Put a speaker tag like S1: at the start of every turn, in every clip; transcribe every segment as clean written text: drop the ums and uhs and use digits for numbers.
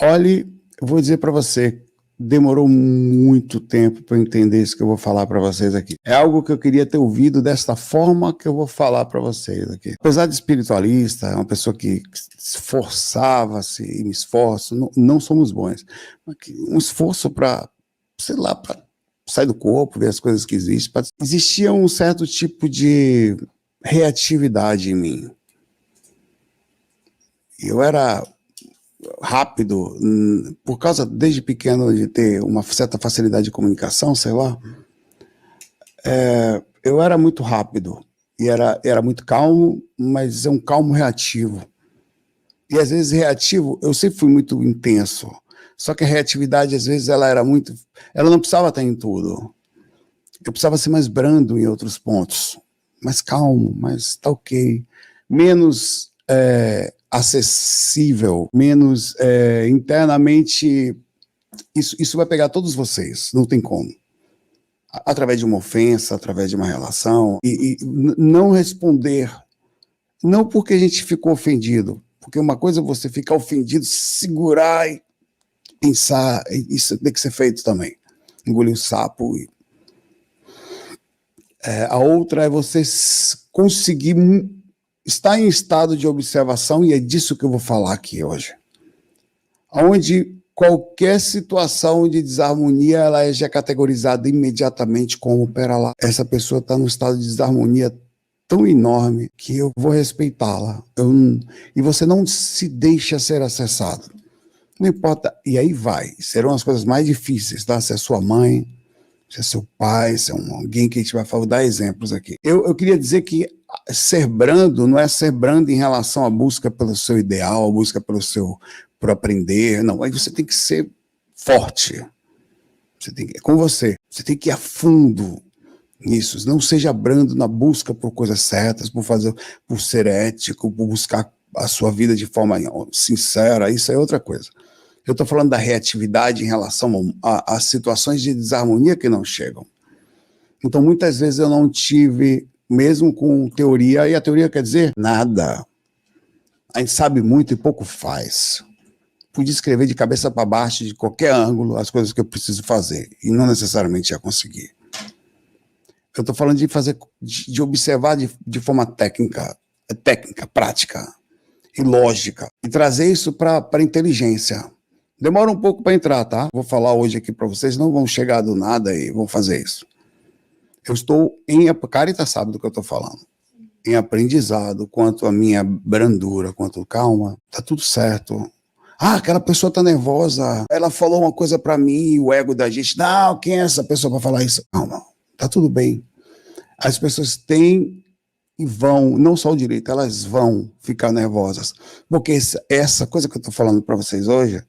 S1: Olhe, eu vou dizer para você, demorou muito tempo para entender isso que eu vou falar para vocês aqui. É algo que eu queria ter ouvido desta forma que eu vou falar para vocês aqui. Apesar de espiritualista, é uma pessoa que esforçava-se e me esforço, não somos bons, mas um esforço para, sei lá, para sair do corpo, ver as coisas que existem. Existia um certo tipo de reatividade em mim. Eu era rápido, por causa desde pequeno de ter uma certa facilidade de comunicação, sei lá, eu era muito rápido e era muito calmo, mas é um calmo reativo. E às vezes reativo, eu sempre fui muito intenso, só que a reatividade às vezes ela não precisava estar em tudo. Eu precisava ser mais brando em outros pontos, mais calmo, mais tá ok, menos acessível, menos internamente. Isso vai pegar todos vocês, não tem como. Através de uma ofensa, através de uma relação, e não responder, não porque a gente ficou ofendido, porque uma coisa é você ficar ofendido, segurar e pensar, isso tem que ser feito também, engolir o sapo. A outra é você conseguir estar em estado de observação, e é disso que eu vou falar aqui hoje. Onde qualquer situação de desarmonia, ela é já categorizada imediatamente como, pera lá, essa pessoa está num estado de desarmonia tão enorme que eu vou respeitá-la. E você não se deixa ser acessado. Não importa, e aí vai, serão as coisas mais difíceis, tá? Se é sua mãe, se é seu pai, se é alguém que a gente vai falar, dar exemplos aqui. Eu queria dizer que ser brando não é ser brando em relação à busca pelo seu ideal, a busca por aprender, não. Aí você tem que ser forte. É com você. Você tem que ir a fundo nisso. Não seja brando na busca por coisas certas, por ser ético, por buscar a sua vida de forma sincera. Isso é outra coisa. Eu estou falando da reatividade em relação a situações de desarmonia que não chegam. Então, muitas vezes eu não tive, mesmo com teoria, e a teoria quer dizer nada. A gente sabe muito e pouco faz. Podia escrever de cabeça para baixo, de qualquer ângulo, as coisas que eu preciso fazer, e não necessariamente ia conseguir. Eu estou falando de fazer, de observar de forma técnica, prática e lógica, e trazer isso para a inteligência. Demora um pouco para entrar, tá? Vou falar hoje aqui para vocês, não vão chegar do nada e vão fazer isso. Eu estou Carita sabe do que eu estou falando, em aprendizado quanto à minha brandura, quanto calma, tá tudo certo. Ah, aquela pessoa tá nervosa, ela falou uma coisa para mim, o ego da gente, não, quem é essa pessoa para falar isso? Não, tá tudo bem. As pessoas têm e vão, não só o direito, elas vão ficar nervosas, porque essa coisa que eu estou falando para vocês hoje,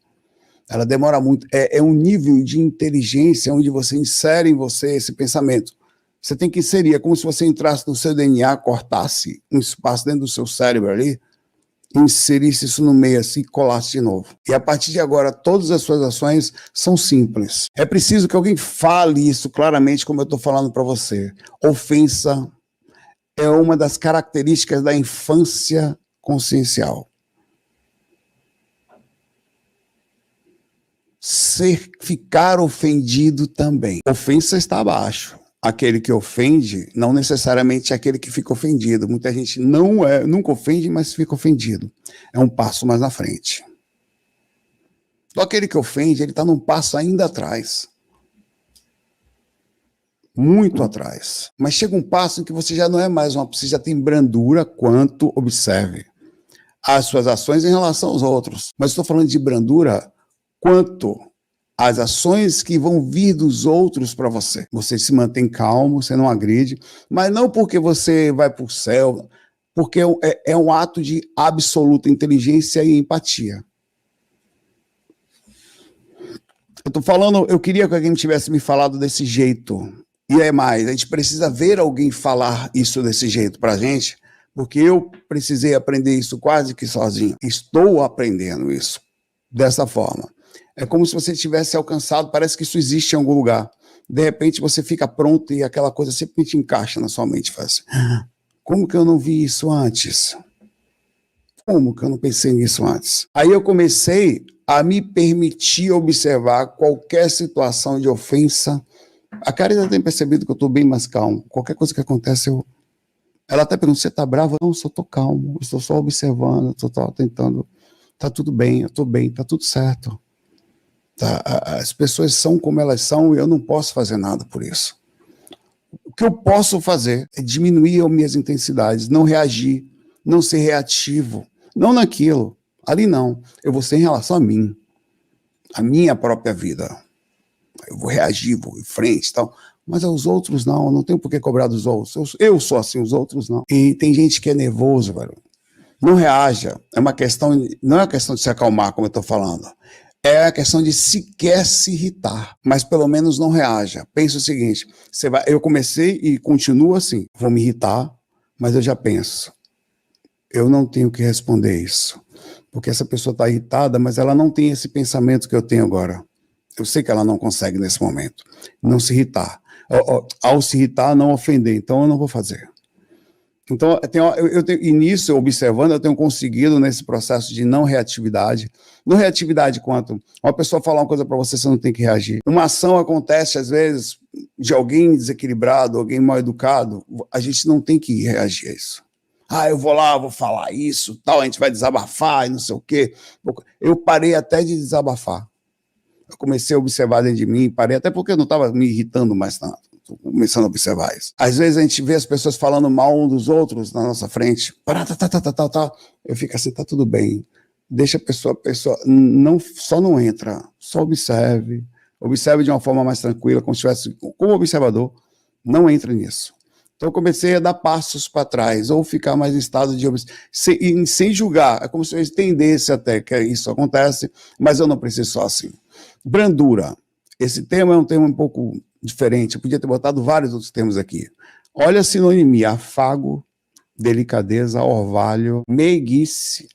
S1: ela demora muito, é um nível de inteligência onde você insere em você esse pensamento. Você tem que inserir, é como se você entrasse no seu DNA, cortasse um espaço dentro do seu cérebro ali, inserisse isso no meio assim e colasse de novo. E a partir de agora, todas as suas ações são simples. É preciso que alguém fale isso claramente, como eu estou falando para você. Ofensa é uma das características da infância consciencial. Ficar ofendido também. Ofensa está abaixo. Aquele que ofende, não necessariamente é aquele que fica ofendido. Muita gente nunca ofende, mas fica ofendido. É um passo mais na frente. Só aquele que ofende, ele está num passo ainda atrás. Muito atrás. Mas chega um passo em que você já não é mais você já tem brandura quanto observe as suas ações em relação aos outros. Mas estou falando de brandura quanto as ações que vão vir dos outros para você. Você se mantém calmo, você não agride, mas não porque você vai para o céu, porque é um ato de absoluta inteligência e empatia. Eu estou falando, eu queria que alguém tivesse me falado desse jeito. E é mais, a gente precisa ver alguém falar isso desse jeito para a gente, porque eu precisei aprender isso quase que sozinho. Estou aprendendo isso dessa forma. É como se você tivesse alcançado, parece que isso existe em algum lugar. De repente você fica pronto e aquela coisa simplesmente encaixa na sua mente. Faz assim, como que eu não vi isso antes? Como que eu não pensei nisso antes? Aí eu comecei a me permitir observar qualquer situação de ofensa. A Karina tem percebido que eu estou bem mais calmo. Qualquer coisa que acontece, ela até pergunta, você está brava? Não, eu só estou calmo, estou só observando, estou tentando, está tudo bem, eu estou bem, está tudo certo. Tá? As pessoas são como elas são e eu não posso fazer nada por isso. O que eu posso fazer é diminuir as minhas intensidades, não reagir, não ser reativo, não naquilo, ali não. Eu vou ser em relação a mim, a minha própria vida. Eu vou reagir, vou em frente e tal. Mas aos outros não, eu não tenho por que cobrar dos outros. Eu sou assim, os outros não. E tem gente que é nervoso, velho. Não reaja. É uma questão, não é uma questão de se acalmar, como eu estou falando. É a questão de sequer se irritar, mas pelo menos não reaja. Pensa o seguinte, eu comecei e continuo assim, vou me irritar, mas eu já penso, eu não tenho que responder isso, porque essa pessoa está irritada, mas ela não tem esse pensamento que eu tenho agora. Eu sei que ela não consegue nesse momento, não se irritar. Ao se irritar, não ofender, então eu não vou fazer. Então, e nisso, observando, eu tenho conseguido nesse processo de não reatividade. Não reatividade quanto uma pessoa falar uma coisa para você, você não tem que reagir. Uma ação acontece, às vezes, de alguém desequilibrado, alguém mal educado, a gente não tem que reagir a isso. Eu vou lá, vou falar isso, tal, a gente vai desabafar e não sei o quê. Eu parei até de desabafar. Eu comecei a observar dentro de mim, parei até porque eu não estava me irritando mais tanto. Estou começando a observar isso. Às vezes a gente vê as pessoas falando mal um dos outros na nossa frente. Eu fico assim, tá tudo bem. Deixa a pessoa não, só não entra, só observe. Observe de uma forma mais tranquila, como se estivesse como observador. Não entre nisso. Então eu comecei a dar passos para trás, ou ficar mais em estado de sem julgar. É como se eu entendesse até que isso acontece, mas eu não preciso só assim. Brandura. Esse termo é um termo um pouco diferente. Eu podia ter botado vários outros termos aqui. Olha a sinonimia: afago, delicadeza, orvalho, meiguice,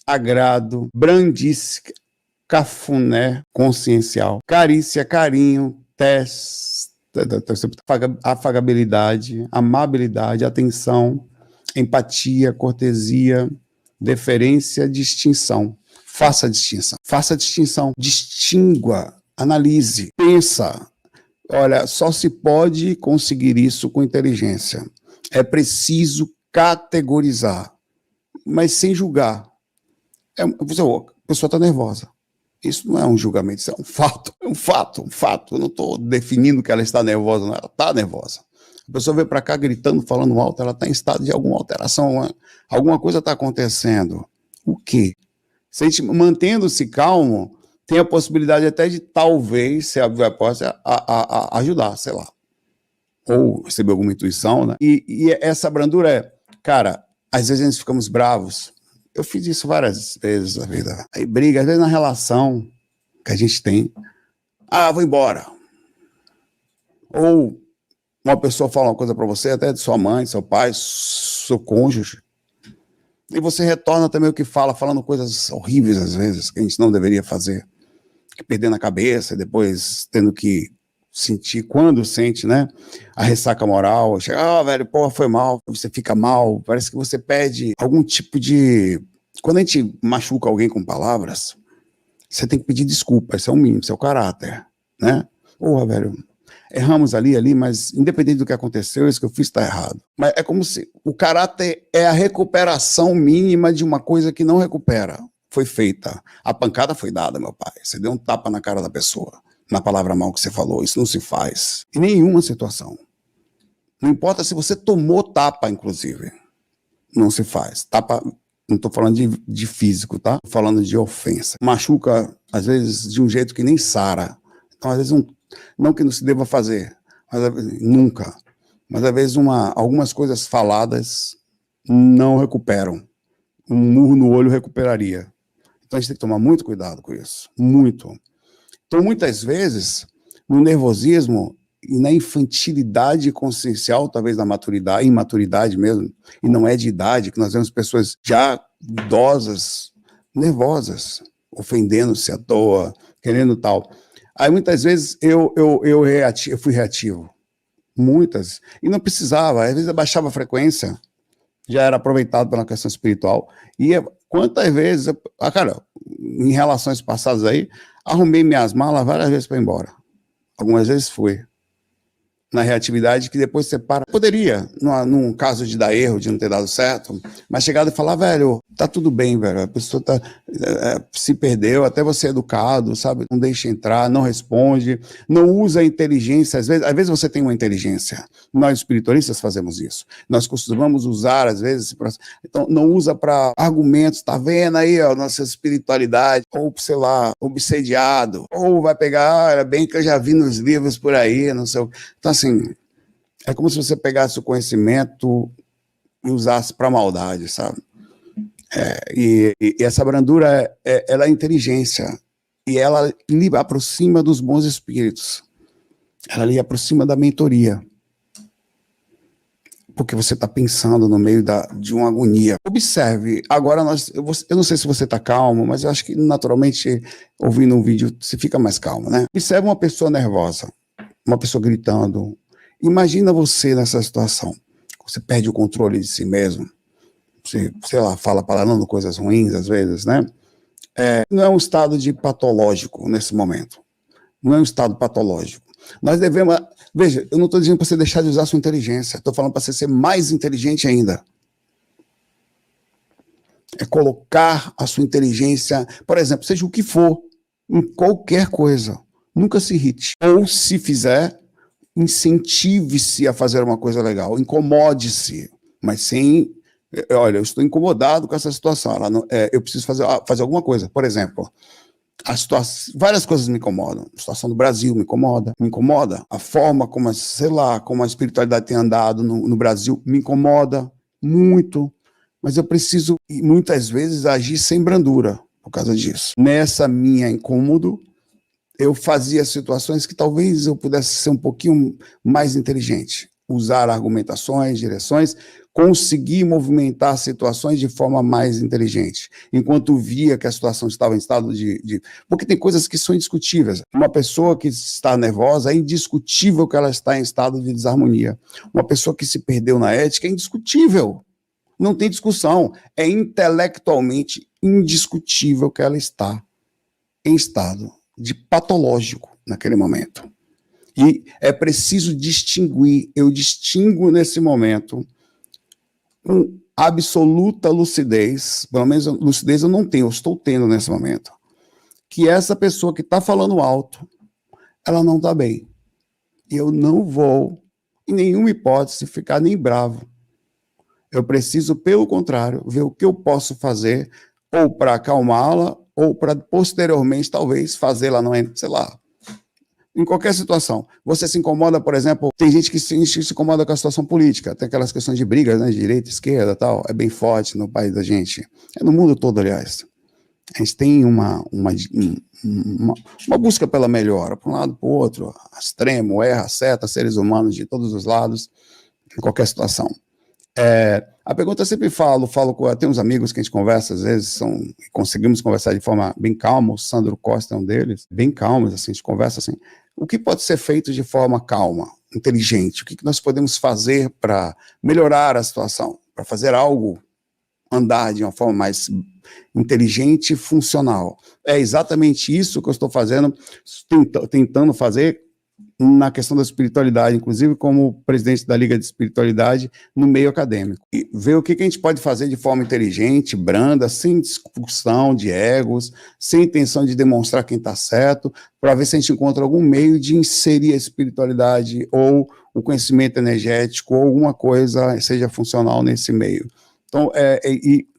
S1: agrado, brandice, cafuné, consciencial, carícia, carinho, afagabilidade, amabilidade, atenção, empatia, cortesia, deferência, distinção. Faça a distinção. Faça a distinção. Distingua, analise, pensa. Olha, só se pode conseguir isso com inteligência. É preciso categorizar, mas sem julgar. A pessoa está nervosa. Isso não é um julgamento, isso é um fato. É um fato, um fato. Eu não estou definindo que ela está nervosa, não. Ela está nervosa. A pessoa veio para cá gritando, falando alto, ela está em estado de alguma alteração, alguma coisa está acontecendo. O quê? Se a gente mantendo-se calmo, tem a possibilidade até de talvez, se abrir a porta, a ajudar, sei lá. Ou receber alguma intuição, né? E essa brandura é, cara, às vezes nós ficamos bravos. Eu fiz isso várias vezes na vida. Aí briga, às vezes na relação que a gente tem. Vou embora. Ou uma pessoa fala uma coisa para você, até de sua mãe, seu pai, seu cônjuge. E você retorna também o que fala, falando coisas horríveis às vezes, que a gente não deveria fazer. Perdendo a cabeça, depois tendo que sentir, quando sente, né, a ressaca moral, chega, velho, porra, foi mal, você fica mal, parece que você perde algum tipo de... Quando a gente machuca alguém com palavras, você tem que pedir desculpa, isso é o mínimo, isso é o caráter, né? Porra, velho, erramos ali, mas independente do que aconteceu, isso que eu fiz está errado. Mas é como se o caráter é a recuperação mínima de uma coisa que não recupera. Foi feita. A pancada foi dada, meu pai. Você deu um tapa na cara da pessoa, na palavra mal que você falou. Isso não se faz em nenhuma situação. Não importa se você tomou tapa, inclusive. Não se faz. Tapa, não estou falando de físico, tá? Estou falando de ofensa. Machuca, às vezes, de um jeito que nem sara. Então, às vezes, não que não se deva fazer, mas nunca. Mas, às vezes, algumas coisas faladas não recuperam. Um murro no olho recuperaria. Então a gente tem que tomar muito cuidado com isso, muito. Então muitas vezes, no nervosismo e na infantilidade consciencial, talvez na maturidade, imaturidade mesmo, e não é de idade, que nós vemos pessoas já idosas, nervosas, ofendendo-se à toa, querendo tal. Aí muitas vezes eu fui reativo, muitas, e não precisava, às vezes eu baixava a frequência, já era aproveitado pela questão espiritual. E quantas vezes, cara, em relações passadas aí, arrumei minhas malas várias vezes para ir embora. Algumas vezes fui. Na reatividade, que depois você para. Poderia, num caso de dar erro, de não ter dado certo, mas chegado e falar, velho, tá tudo bem, velho, a pessoa se perdeu, até você é educado, sabe? Não deixa entrar, não responde, não usa a inteligência. Às vezes você tem uma inteligência. Nós espiritualistas fazemos isso. Nós costumamos usar, às vezes, então não usa para argumentos, tá vendo aí, ó, nossa espiritualidade, ou, sei lá, obsediado, ou vai pegar, era bem que eu já vi nos livros por aí, não sei o que. Então, assim, é como se você pegasse o conhecimento e usasse para maldade, sabe? E essa brandura, ela é inteligência, e ela lhe aproxima dos bons espíritos, ela lhe aproxima da mentoria, porque você está pensando no meio de uma agonia. Observe, agora eu não sei se você está calmo, mas eu acho que naturalmente, ouvindo um vídeo, você fica mais calmo, né? Observe uma pessoa nervosa, uma pessoa gritando. Imagina você nessa situação. Você perde o controle de si mesmo. Você, sei lá, fala palavrando coisas ruins às vezes, né? Não é um estado de patológico nesse momento. Não é um estado patológico. Nós devemos... Veja, eu não estou dizendo para você deixar de usar a sua inteligência. Estou falando para você ser mais inteligente ainda. É colocar a sua inteligência, por exemplo, seja o que for, em qualquer coisa. Nunca se irrite. Ou, se fizer, incentive-se a fazer uma coisa legal, incomode-se, mas sem, olha, eu estou incomodado com essa situação, eu preciso fazer alguma coisa. Por exemplo, várias coisas me incomodam. A situação do Brasil me incomoda. A forma como, sei lá, como a espiritualidade tem andado no Brasil me incomoda muito, mas eu preciso, muitas vezes, agir sem brandura por causa disso. Nessa minha incômodo, eu fazia situações que talvez eu pudesse ser um pouquinho mais inteligente, usar argumentações, direções, conseguir movimentar situações de forma mais inteligente, enquanto via que a situação estava em estado Porque tem coisas que são indiscutíveis. Uma pessoa que está nervosa, é indiscutível que ela está em estado de desarmonia. Uma pessoa que se perdeu na ética, é indiscutível. Não tem discussão. É intelectualmente indiscutível que ela está em estado de patológico naquele momento. E é preciso distinguir, eu distingo nesse momento com absoluta lucidez, pelo menos lucidez eu não tenho, eu estou tendo nesse momento, que essa pessoa que está falando alto, ela não está bem. E eu não vou, em nenhuma hipótese, ficar nem bravo. Eu preciso, pelo contrário, ver o que eu posso fazer, ou para acalmá-la, ou para posteriormente, talvez, fazê-la, não é, sei lá, em qualquer situação. Você se incomoda, por exemplo, tem gente que se incomoda com a situação política, tem aquelas questões de brigas, né, de direita, esquerda, tal, é bem forte no país da gente, é no mundo todo, aliás. A gente tem uma busca pela melhora, para um lado, para o outro, extremo, erra, acerta, seres humanos de todos os lados, em qualquer situação. A pergunta eu sempre falo tem uns amigos que a gente conversa, às vezes conseguimos conversar de forma bem calma, o Sandro Costa é um deles, bem calmos, assim, a gente conversa assim, o que pode ser feito de forma calma, inteligente, o que nós podemos fazer para melhorar a situação, para fazer algo andar de uma forma mais inteligente e funcional. É exatamente isso que eu estou fazendo, tentando fazer na questão da espiritualidade, inclusive como presidente da Liga de Espiritualidade no meio acadêmico. E ver o que a gente pode fazer de forma inteligente, branda, sem discussão de egos, sem intenção de demonstrar quem está certo, para ver se a gente encontra algum meio de inserir a espiritualidade ou o conhecimento energético ou alguma coisa seja funcional nesse meio. Então,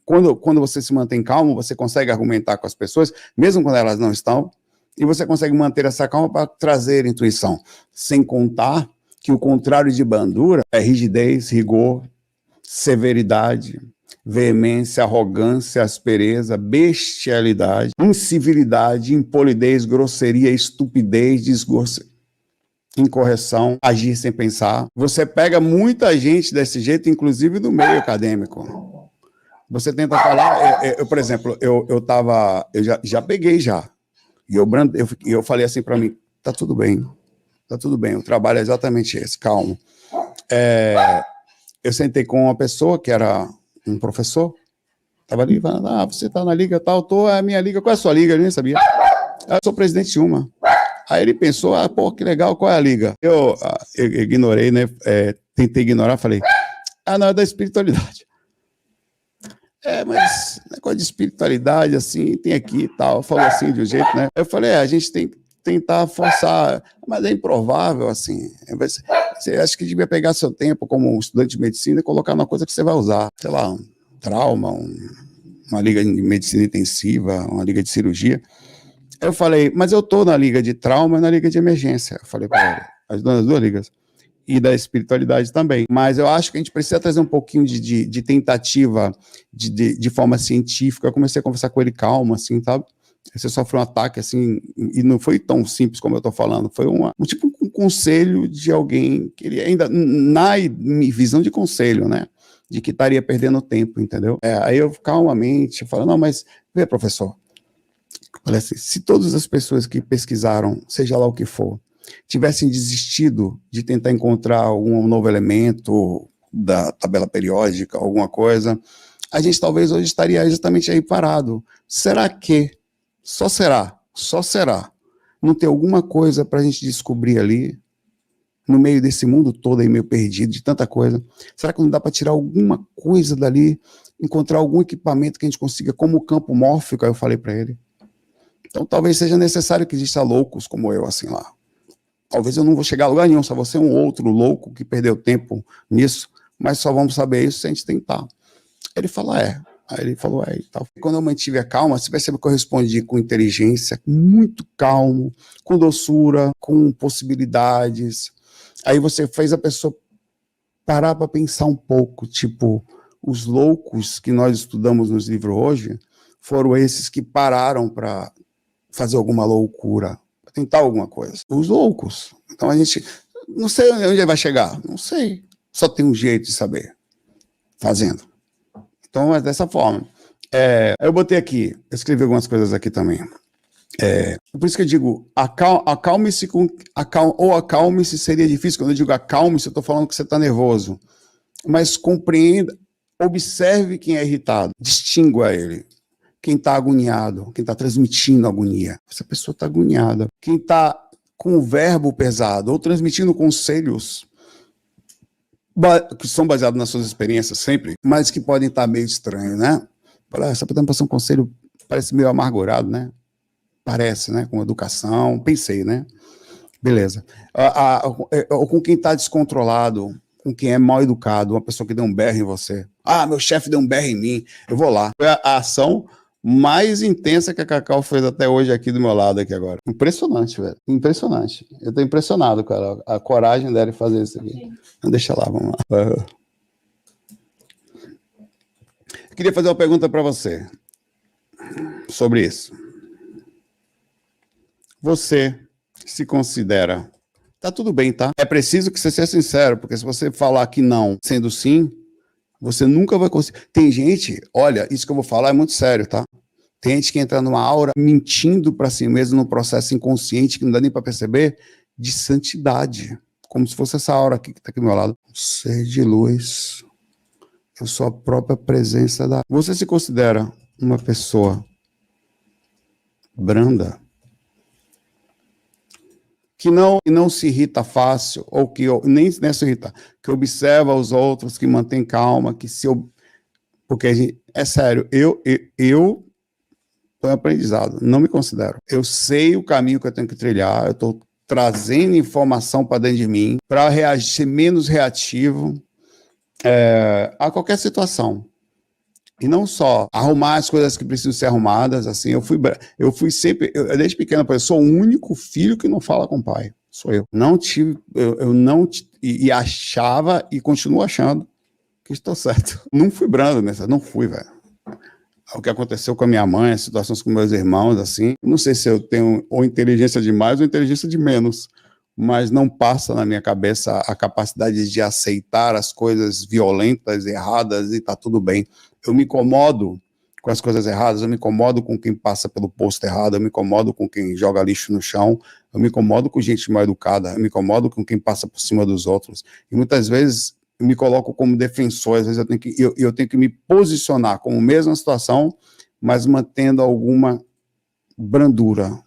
S1: quando você se mantém calmo, você consegue argumentar com as pessoas, mesmo quando elas não estão, e você consegue manter essa calma para trazer intuição, sem contar que o contrário de brandura é rigidez, rigor, severidade, veemência, arrogância, aspereza, bestialidade, incivilidade, impolidez, grosseria, estupidez, desgosto, incorreção, agir sem pensar. Você pega muita gente desse jeito, inclusive do meio acadêmico. Você tenta falar, por exemplo, eu já peguei já. E eu falei assim para mim, tá tudo bem, o trabalho é exatamente esse, calma. Eu sentei com uma pessoa que era um professor, estava ali falando, você está na liga tal, é a minha liga, qual é a sua liga? Eu nem sabia. Eu sou presidente de uma. Aí ele pensou, pô, que legal, qual é a liga? Eu ignorei, né, tentei ignorar, falei, não, é da espiritualidade. Mas negócio de espiritualidade, assim, tem aqui e tal, falou assim de um jeito, né? Eu falei, a gente tem que tentar forçar, mas é improvável, assim. Você acha que devia pegar seu tempo como estudante de medicina e colocar numa coisa que você vai usar, sei lá, um trauma, uma liga de medicina intensiva, uma liga de cirurgia. Eu falei, mas eu tô na liga de trauma e na liga de emergência. Eu falei para ele, as duas ligas. E da espiritualidade também. Mas eu acho que a gente precisa trazer um pouquinho de tentativa de forma científica. Eu comecei a conversar com ele calmo, assim, sabe? Você sofreu um ataque, assim, e não foi tão simples como eu tô falando. Foi tipo um conselho de alguém que ele ainda, na visão de conselho, né? De que estaria perdendo tempo, entendeu? Aí eu calmamente falo, não, mas vê, professor, olha assim, se todas as pessoas que pesquisaram, seja lá o que for, tivessem desistido de tentar encontrar algum novo elemento da tabela periódica, alguma coisa, a gente talvez hoje estaria justamente aí parado. Será que, só será, não tem alguma coisa para a gente descobrir ali, no meio desse mundo todo aí meio perdido, de tanta coisa? Será que não dá para tirar alguma coisa dali, encontrar algum equipamento que a gente consiga, como o campo mórfico? Aí eu falei para ele. Então talvez seja necessário que exista loucos como eu, assim, lá. Talvez eu não vou chegar a lugar nenhum, só vou ser um outro louco que perdeu tempo nisso, mas só vamos saber isso se a gente tentar. Ele falou, Aí ele falou, e tal. Quando eu mantive a calma, você percebe que eu respondi com inteligência, muito calmo, com doçura, com possibilidades. Aí você fez a pessoa parar para pensar um pouco, tipo, os loucos que nós estudamos nos livros hoje foram esses que pararam para fazer alguma loucura, tentar alguma coisa. Os loucos. Então a gente, não sei onde ele vai chegar, não sei. Só tem um jeito de saber, fazendo. Então é dessa forma. Eu botei aqui, eu escrevi algumas coisas aqui também. Por isso que eu digo, acalme-se ou acalme-se seria difícil. Quando eu digo acalme-se, eu estou falando que você está nervoso. Mas compreenda, observe quem é irritado, distingua ele. Quem está agoniado, quem está transmitindo agonia. Essa pessoa está agoniada. Quem está com o verbo pesado ou transmitindo conselhos que são baseados nas suas experiências sempre, mas que podem estar meio estranhos, né? Essa pessoa passar um conselho, parece meio amargurado, né? Parece, né? Com educação, pensei, né? Beleza. Ou com quem está descontrolado, com quem é mal educado, uma pessoa que deu um berro em você. Meu chefe deu um berro em mim, eu vou lá. Foi a ação mais intensa que a Cacau fez até hoje aqui do meu lado aqui agora. Impressionante, velho. Impressionante. Eu tô impressionado, cara. A coragem dela de fazer isso aqui. Então, deixa lá, vamos lá. Eu queria fazer uma pergunta para você sobre isso. Você se considera... Tá tudo bem, tá? É preciso que você seja sincero, porque se você falar que não, sendo sim, você nunca vai conseguir. Tem gente, olha, isso que eu vou falar é muito sério, tá? Tem gente que entra numa aura mentindo para si mesmo num processo inconsciente que não dá nem para perceber, de santidade. Como se fosse essa aura aqui que está aqui do meu lado. Ser de luz. Eu sou a própria presença da... Você se considera uma pessoa branda? Que não se irrita fácil, ou que nem se irrita, que observa os outros, que mantém calma, que se... Porque a gente, é sério, eu estou em aprendizado, não me considero. Eu sei o caminho que eu tenho que trilhar, eu estou trazendo informação para dentro de mim, para ser menos reativo a qualquer situação. E não só arrumar as coisas que precisam ser arrumadas, assim, eu fui sempre, desde pequeno, eu sou o único filho que não fala com o pai, sou eu. Não tive, eu não, e achava, e continuo achando, que estou certo. Não fui brando nessa, não fui, velho. O que aconteceu com a minha mãe, as situações com meus irmãos, assim, não sei se eu tenho ou inteligência de mais ou inteligência de menos, mas não passa na minha cabeça a capacidade de aceitar as coisas violentas, erradas, e tá tudo bem. Eu me incomodo com as coisas erradas, eu me incomodo com quem passa pelo posto errado, eu me incomodo com quem joga lixo no chão, eu me incomodo com gente mal educada, eu me incomodo com quem passa por cima dos outros. E muitas vezes me coloco como defensor, às vezes eu tenho que me posicionar como mesma situação, mas mantendo alguma brandura,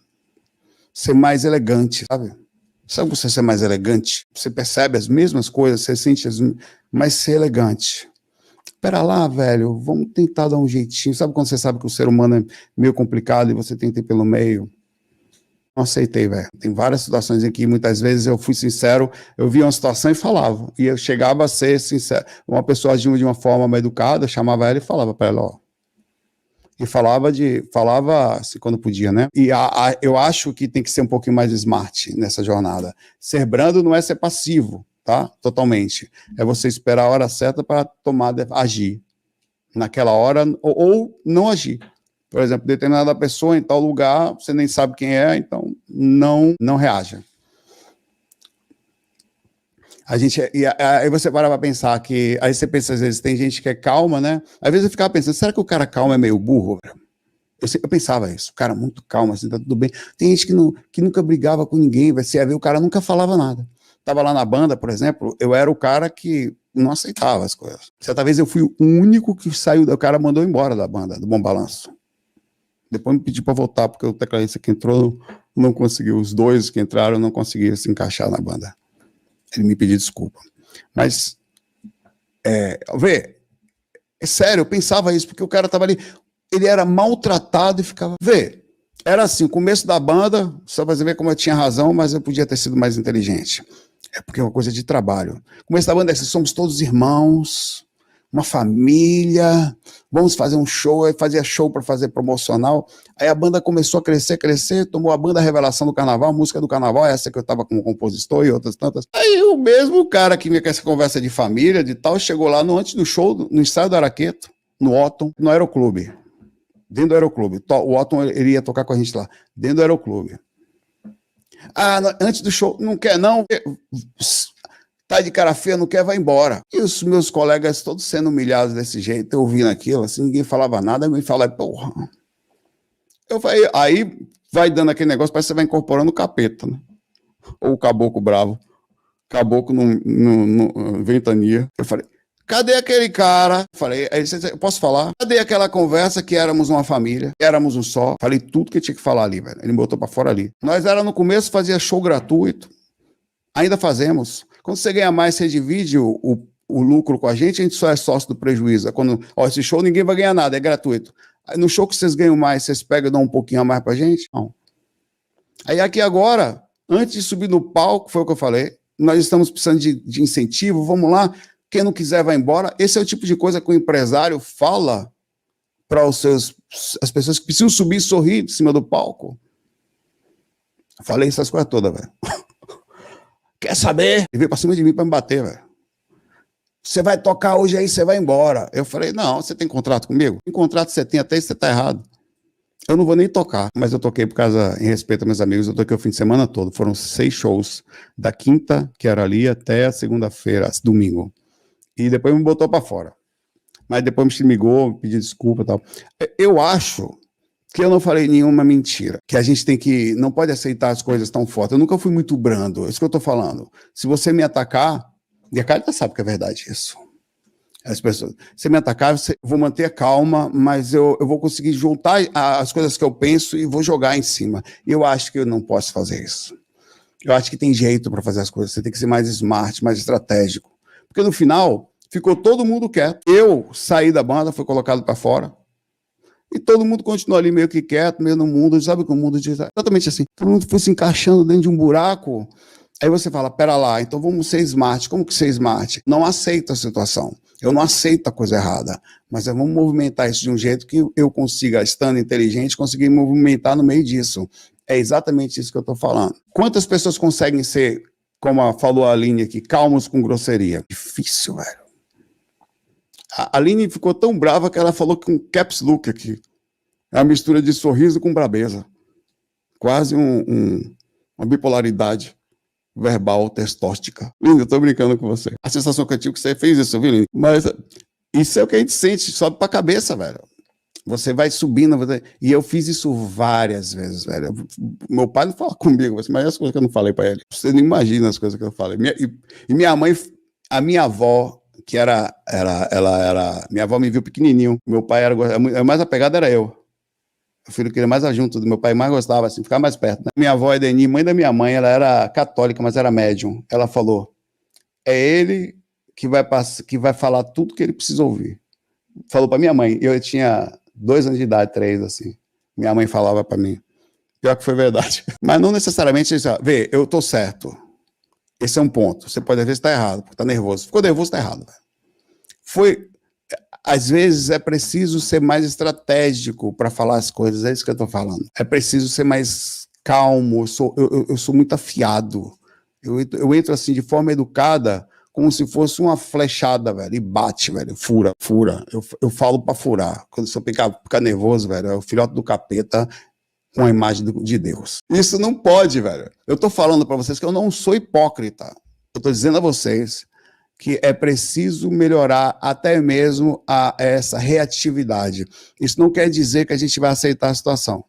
S1: ser mais elegante, sabe? Sabe você ser mais elegante? Você percebe as mesmas coisas, você sente mas ser elegante. Pera lá, velho, vamos tentar dar um jeitinho. Sabe quando você sabe que o ser humano é meio complicado e você tenta ir pelo meio? Não aceitei, velho. Tem várias situações em que muitas vezes eu fui sincero, eu via uma situação e falava. E eu chegava a ser sincero. Uma pessoa agindo de uma forma mais educada, chamava ela e falava para ela, ó. E falava assim, quando podia, né? E eu acho que tem que ser um pouquinho mais smart nessa jornada. Ser brando não é ser passivo, tá? Totalmente. É você esperar a hora certa para agir. Naquela hora, ou não agir. Por exemplo, determinada pessoa em tal lugar, você nem sabe quem é, então não reaja. Aí você para pensar que, aí você pensa às vezes, tem gente que é calma, né? Às vezes eu ficava pensando, será que o cara calmo é meio burro? Eu pensava isso, o cara muito calmo, assim, tá tudo bem. Tem gente que nunca brigava com ninguém, você ia ver, o cara nunca falava nada. Tava lá na banda, por exemplo, eu era o cara que não aceitava as coisas. Certa vez eu fui o único que saiu, o cara mandou embora da banda, do Bom Balanço. Depois me pediu para voltar, porque o tecladista que entrou não conseguiu, os dois que entraram não conseguiram se encaixar na banda. Ele me pediu desculpa. Mas, é sério, eu pensava isso, porque o cara estava ali, ele era maltratado e ficava... Era assim, o começo da banda, só para você ver como eu tinha razão, mas eu podia ter sido mais inteligente. É porque é uma coisa de trabalho. O começo da banda é assim, somos todos irmãos, uma família, vamos fazer um show, aí fazia show para fazer promocional, aí a banda começou a crescer, tomou a banda Revelação do Carnaval, a música do Carnaval, essa que eu estava como compositor e outras tantas. Aí o mesmo cara que vinha com essa conversa de família, de tal, chegou lá antes do show, no estádio do Araqueto, no Otton, no Aeroclube, dentro do Aeroclube. O Otton, ele ia tocar com a gente lá, dentro do Aeroclube. Antes do show, não quer não, tá de cara feia, não quer, vai embora. E os meus colegas todos sendo humilhados desse jeito, eu ouvindo aquilo, assim, ninguém falava nada, eu me falava, porra. Eu falei, aí vai dando aquele negócio, parece que você vai incorporando o capeta, né? Ou o caboclo bravo. Caboclo no ventania. Eu falei, cadê aquele cara? Falei, eu posso falar? Cadê aquela conversa que éramos uma família, que éramos um só? Falei tudo que tinha que falar ali, velho. Ele me botou pra fora ali. Nós era no começo, fazia show gratuito. Ainda fazemos. Quando você ganha mais, você divide o lucro com a gente só é sócio do prejuízo. Quando, esse show ninguém vai ganhar nada, é gratuito. Aí, no show que vocês ganham mais, vocês pegam e dão um pouquinho a mais pra gente? Não. Aí aqui agora, antes de subir no palco, foi o que eu falei, nós estamos precisando de incentivo, vamos lá, quem não quiser vai embora. Esse é o tipo de coisa que o empresário fala para as pessoas que precisam subir e sorrir de cima do palco. Eu falei essas coisas todas, velho. Quer saber? Ele veio pra cima de mim pra me bater, velho. Você vai tocar hoje aí, você vai embora. Eu falei, não, você tem contrato comigo? Em contrato você tem, até isso você tá errado. Eu não vou nem tocar, mas eu toquei por causa, em respeito a meus amigos, eu toquei o fim de semana todo. Foram 6 shows, da quinta, que era ali, até a segunda-feira, domingo. E depois me botou pra fora. Mas depois me ligou, me pediu desculpa e tal. Eu acho que eu não falei nenhuma mentira, que a gente não pode aceitar as coisas tão fortes. Eu nunca fui muito brando, é isso que eu tô falando. Se você me atacar, e a Carita sabe que é verdade isso. As pessoas, se me atacar, eu vou manter a calma, mas eu vou conseguir juntar as coisas que eu penso e vou jogar em cima. Eu acho que eu não posso fazer isso. Eu acho que tem jeito para fazer as coisas, você tem que ser mais smart, mais estratégico. Porque no final, ficou todo mundo quieto. Eu saí da banda, fui colocado para fora. E todo mundo continuou ali meio que quieto, meio no mundo. Sabe que o mundo diz exatamente assim. Todo mundo foi se encaixando dentro de um buraco. Aí você fala, pera lá, então vamos ser smart. Como que ser smart? Não aceito a situação. Eu não aceito a coisa errada. Mas vamos movimentar isso de um jeito que eu consiga, estando inteligente, conseguir movimentar no meio disso. É exatamente isso que eu estou falando. Quantas pessoas conseguem ser, como falou a Aline aqui, calmos com grosseria? Difícil, velho. A Aline ficou tão brava que ela falou com caps look aqui. É uma mistura de sorriso com brabeza. Quase uma bipolaridade verbal testóstica. Lindo, eu tô brincando com você. A sensação que eu tive que você fez isso, viu, Lindo? Mas isso é o que a gente sente, sobe pra cabeça, velho. Você vai subindo, e eu fiz isso várias vezes, velho. Meu pai não fala comigo, mas as coisas que eu não falei pra ele. Você não imagina as coisas que eu falei. E minha mãe, a minha avó, que minha avó me viu pequenininho, meu pai era, a mais apegado era eu. O filho que queria mais junto do meu pai, mais gostava, assim, ficar mais perto. Né? Minha avó, Edeni, mãe da minha mãe, ela era católica, mas era médium. Ela falou, é ele que vai falar tudo que ele precisa ouvir. Falou para minha mãe, eu tinha 2 anos de idade, 3, assim. Minha mãe falava para mim. Pior que foi verdade. Mas não necessariamente, vê, eu tô certo. Esse é um ponto. Você pode às vezes estar errado, porque tá nervoso. Ficou nervoso, tá errado. Às vezes é preciso ser mais estratégico para falar as coisas, é isso que eu estou falando. É preciso ser mais calmo, eu sou muito afiado. Eu entro assim de forma educada, como se fosse uma flechada, velho, e bate, velho, fura. Eu falo para furar. Quando você ficar nervoso, velho, é o filhote do capeta com a imagem de Deus. Isso não pode, velho. Eu estou falando para vocês que eu não sou hipócrita. Eu estou dizendo a vocês que é preciso melhorar até mesmo essa reatividade. Isso não quer dizer que a gente vai aceitar a situação.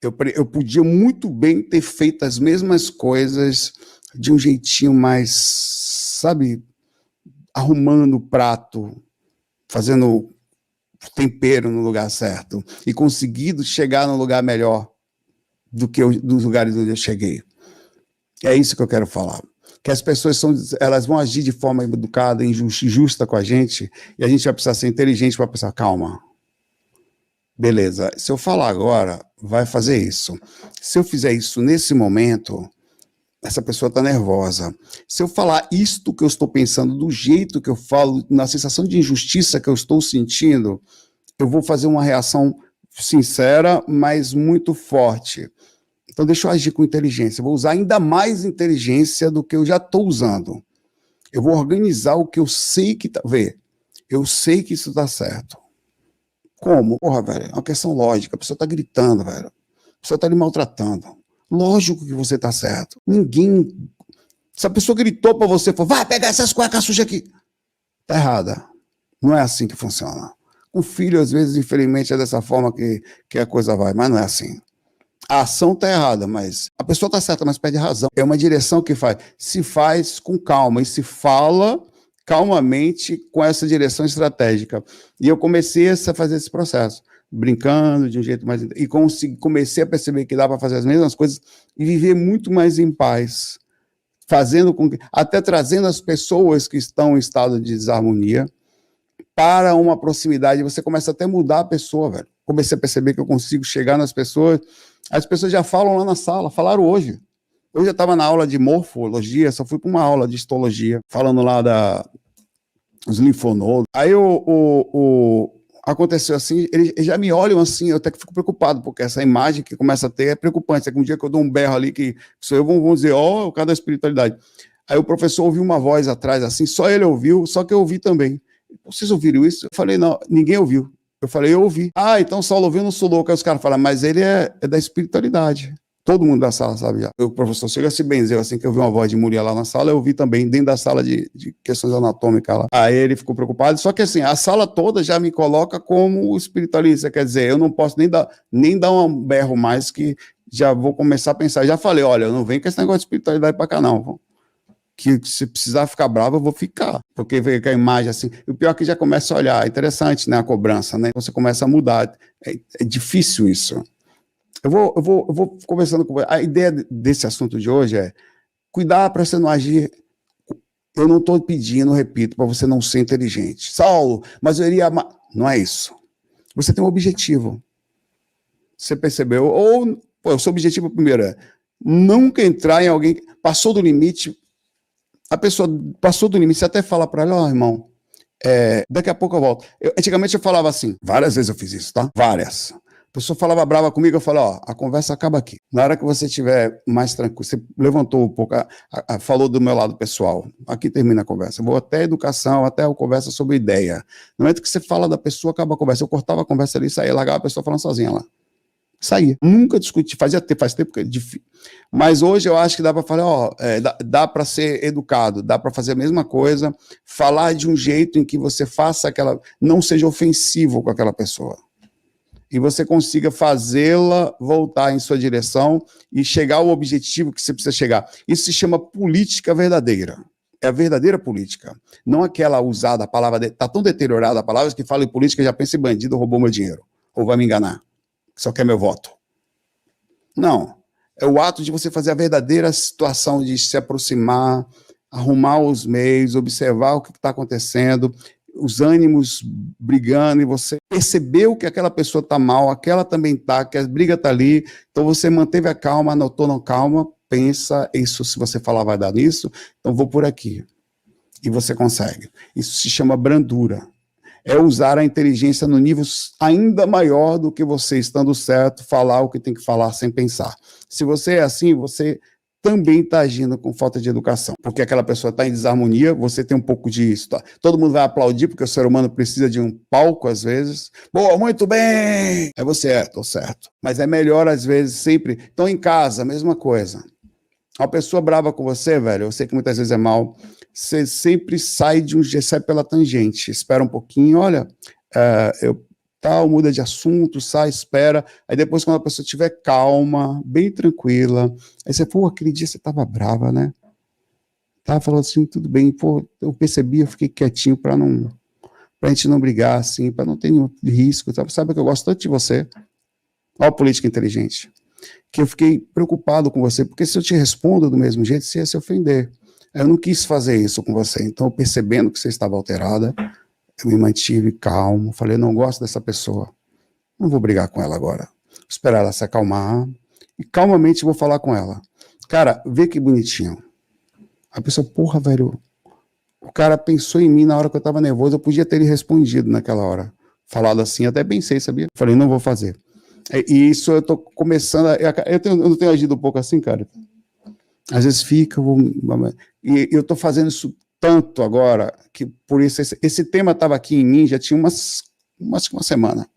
S1: Eu podia muito bem ter feito as mesmas coisas de um jeitinho mais, sabe, arrumando o prato, fazendo tempero no lugar certo e conseguido chegar no lugar melhor dos lugares onde eu cheguei. É isso que eu quero falar. Que as pessoas elas vão agir de forma educada, injusta com a gente, e a gente vai precisar ser inteligente para pensar, calma, beleza, se eu falar agora, vai fazer isso. Se eu fizer isso nesse momento, essa pessoa está nervosa. Se eu falar isto que eu estou pensando, do jeito que eu falo, na sensação de injustiça que eu estou sentindo, eu vou fazer uma reação sincera, mas muito forte. Então, deixa eu agir com inteligência. Eu vou usar ainda mais inteligência do que eu já estou usando. Eu vou organizar o que eu sei que... Vê, eu sei que isso está certo. Como? Porra, velho, é uma questão lógica. A pessoa está gritando, velho. A pessoa está lhe maltratando. Lógico que você está certo. Ninguém... Se a pessoa gritou para você, falou, vai pegar essas cuecas sujas aqui. Está errada. Não é assim que funciona. O filho, às vezes, infelizmente, é dessa forma que a coisa vai, mas não é assim. A ação está errada, mas a pessoa está certa, mas perde razão. É uma direção que se faz com calma e se fala calmamente com essa direção estratégica. E eu comecei a fazer esse processo, brincando de um jeito mais... E comecei a perceber que dá para fazer as mesmas coisas e viver muito mais em paz, até trazendo as pessoas que estão em estado de desarmonia para uma proximidade. Você começa até a mudar a pessoa, velho. Comecei a perceber que eu consigo chegar nas pessoas... As pessoas já falam lá na sala, falaram hoje. Eu já estava na aula de morfologia, só fui para uma aula de histologia, falando lá dos linfonodos. Aí aconteceu assim, eles já me olham assim, eu até que fico preocupado, porque essa imagem que começa a ter é preocupante. É que um dia que eu dou um berro ali, que sou eu, vão dizer, ó, o cara da espiritualidade. Aí o professor ouviu uma voz atrás assim, só ele ouviu, só que eu ouvi também. Vocês ouviram isso? Eu falei, não, ninguém ouviu. Eu falei, eu ouvi. Ah, então Saulo ouviu, não sou louco. Aí os caras falam, mas ele é da espiritualidade. Todo mundo da sala sabe já. O professor chega se benzeu assim, que eu vi uma voz de Muriel lá na sala, eu ouvi também, dentro da sala de questões anatômicas lá. Aí ele ficou preocupado, só que assim, a sala toda já me coloca como espiritualista, quer dizer, eu não posso nem dar um berro mais, que já vou começar a pensar. Já falei, olha, eu não venho com esse negócio de espiritualidade pra cá não, que se precisar ficar bravo, eu vou ficar. Porque vê que a imagem assim... E o pior é que já começa a olhar. É interessante, né? A cobrança, né? Você começa a mudar. É difícil isso. Eu vou conversando com você. A ideia desse assunto de hoje é cuidar para você não agir... Eu não estou pedindo, repito, para você não ser inteligente. Saulo, mas eu iria... Não é isso. Você tem um objetivo. Você percebeu? Ou, o seu objetivo primeiro é nunca entrar em alguém... Passou do limite... A pessoa passou do limite, você até fala para ela, ó, irmão, daqui a pouco eu volto. Antigamente eu falava assim, várias vezes eu fiz isso, tá? Várias. A pessoa falava brava comigo, eu falava, ó, a conversa acaba aqui. Na hora que você estiver mais tranquilo, você levantou um pouco, falou do meu lado pessoal, aqui termina a conversa. Eu vou até a educação, até a conversa sobre ideia. No momento que você fala da pessoa, acaba a conversa. Eu cortava a conversa ali, saía, largava a pessoa falando sozinha lá. Saía. Nunca discuti, faz tempo que é difícil. Mas hoje eu acho que dá para falar, dá para ser educado, dá para fazer a mesma coisa, falar de um jeito em que você faça não seja ofensivo com aquela pessoa. E você consiga fazê-la voltar em sua direção e chegar ao objetivo que você precisa chegar. Isso se chama política verdadeira. É a verdadeira política. Não aquela usada, a palavra, está tão deteriorada a palavra que fala em política já pensa em bandido, roubou meu dinheiro. Ou vai me enganar. Só quer meu voto. Não. É o ato de você fazer a verdadeira situação de se aproximar, arrumar os meios, observar o que está acontecendo, os ânimos brigando, e você percebeu que aquela pessoa está mal, aquela também está, que a briga está ali, então você manteve a calma, anotou na calma, pensa, isso se você falar vai dar nisso, então vou por aqui. E você consegue. Isso se chama brandura. É usar a inteligência no nível ainda maior do que você, estando certo, falar o que tem que falar sem pensar. Se você é assim, você também está agindo com falta de educação, porque aquela pessoa está em desarmonia, você tem um pouco disso. Tá? Todo mundo vai aplaudir, porque o ser humano precisa de um palco, às vezes. Boa, muito bem! Aí você estou certo. Mas é melhor, às vezes, sempre. Então, em casa, a mesma coisa. Uma pessoa brava com você, velho, eu sei que muitas vezes é mal, você sempre sai pela tangente, espera um pouquinho, olha, muda de assunto, sai, espera, aí depois quando a pessoa estiver calma, bem tranquila, aí você, pô, aquele dia você estava brava, né? Tava falando assim, tudo bem, pô, eu percebi, eu fiquei quietinho pra gente não brigar, assim, pra não ter nenhum risco, sabe que eu gosto tanto de você, ó a política inteligente, que eu fiquei preocupado com você, porque se eu te respondo do mesmo jeito, você ia se ofender. Eu não quis fazer isso com você, então percebendo que você estava alterada, eu me mantive calmo, falei, não gosto dessa pessoa, não vou brigar com ela agora, vou esperar ela se acalmar, e calmamente vou falar com ela. Cara, vê que bonitinho. A pessoa, porra, velho, o cara pensou em mim na hora que eu estava nervoso, eu podia ter lhe respondido naquela hora, falado assim, até pensei, sabia? Falei, não vou fazer. E isso eu tô começando, eu não tenho agido um pouco assim, cara? Às vezes fica, e eu tô fazendo isso tanto agora, que por isso esse tema estava aqui em mim, já tinha uma semana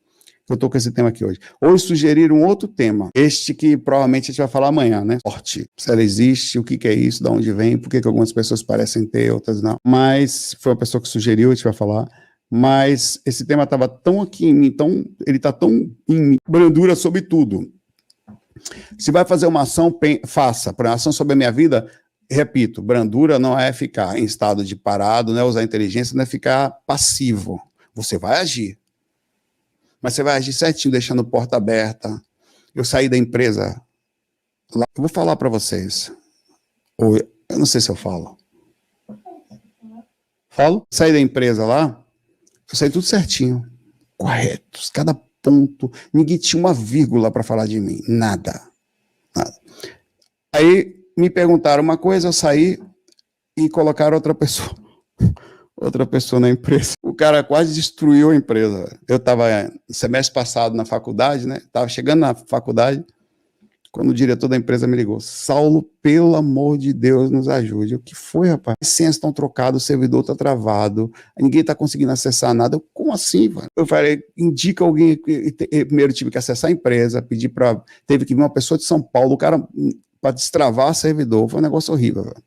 S1: que eu tô com esse tema aqui hoje. Hoje sugeriram um outro tema, este que provavelmente a gente vai falar amanhã, né? Sorte, se ela existe, o que é isso, de onde vem, por que algumas pessoas parecem ter, outras não. Mas foi uma pessoa que sugeriu, a gente vai falar. Mas esse tema estava tão aqui em mim, ele está tão em mim, brandura sobre tudo. Se vai fazer uma ação, faça. Para uma ação sobre a minha vida, repito, brandura não é ficar em estado de parado, não é usar inteligência, não é ficar passivo. Você vai agir. Mas você vai agir certinho, deixando porta aberta. Eu saí da empresa lá, eu vou falar para vocês. Ou eu não sei se eu falo. Falo? Saí da empresa lá, eu saí tudo certinho, corretos, cada ponto, ninguém tinha uma vírgula para falar de mim, nada. Aí me perguntaram uma coisa, eu saí e colocaram outra pessoa na empresa. O cara quase destruiu a empresa. Eu estava semestre passado na faculdade, né? Estava chegando na faculdade, quando o diretor da empresa me ligou, Saulo, pelo amor de Deus, nos ajude. O que foi, rapaz? As senhas estão trocadas, o servidor está travado, ninguém está conseguindo acessar nada. Eu, como assim, velho? Eu falei, indica alguém. Primeiro tive que acessar a empresa, teve que vir uma pessoa de São Paulo, o cara, para destravar o servidor. Foi um negócio horrível, velho.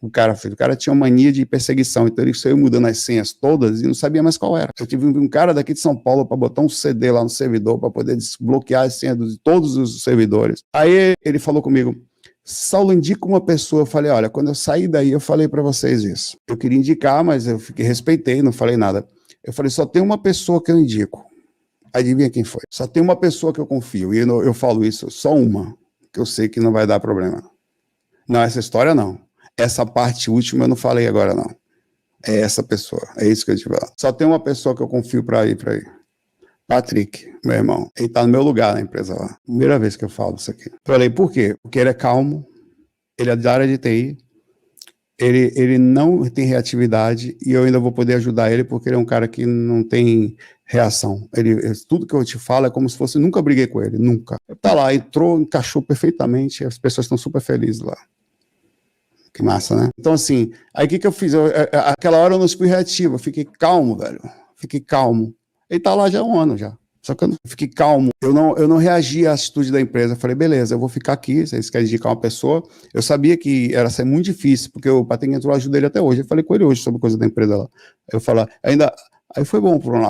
S1: O cara tinha uma mania de perseguição, então ele saiu mudando as senhas todas e não sabia mais qual era. Eu tive um cara daqui de São Paulo para botar um CD lá no servidor para poder desbloquear as senhas de todos os servidores. Aí ele falou comigo, Saulo, indica uma pessoa. Eu falei, olha, quando eu saí daí eu falei para vocês isso. Eu queria indicar, mas eu respeitei, não falei nada. Eu falei, só tem uma pessoa que eu indico. Adivinha quem foi? Só tem uma pessoa que eu confio, e eu falo isso, só uma, que eu sei que não vai dar problema. Não, essa história não. Essa parte última eu não falei agora, não. É essa pessoa, é isso que eu te falo. Só tem uma pessoa que eu confio para ir. Patrick, meu irmão. Ele tá no meu lugar na empresa lá. Primeira vez que eu falo isso aqui. Falei, por quê? Porque ele é calmo, ele é da área de TI, ele não tem reatividade e eu ainda vou poder ajudar ele porque ele é um cara que não tem reação. Tudo que eu te falo é como se fosse, nunca briguei com ele, nunca. Tá lá, entrou, encaixou perfeitamente, as pessoas estão super felizes lá. Que massa, né? Então, assim, aí o que eu fiz? Aquela hora eu não fui reativo, eu fiquei calmo, velho. Fiquei calmo. Ele tá lá já há um ano já. Só que eu não fiquei calmo. Eu não reagi à atitude da empresa. Eu falei, beleza, eu vou ficar aqui, vocês querem indicar uma pessoa. Eu sabia que era ser muito difícil, porque o Patrick entrou, ajuda ele até hoje. Eu falei com ele hoje sobre coisa da empresa lá. Eu falei, aí foi bom por um lado.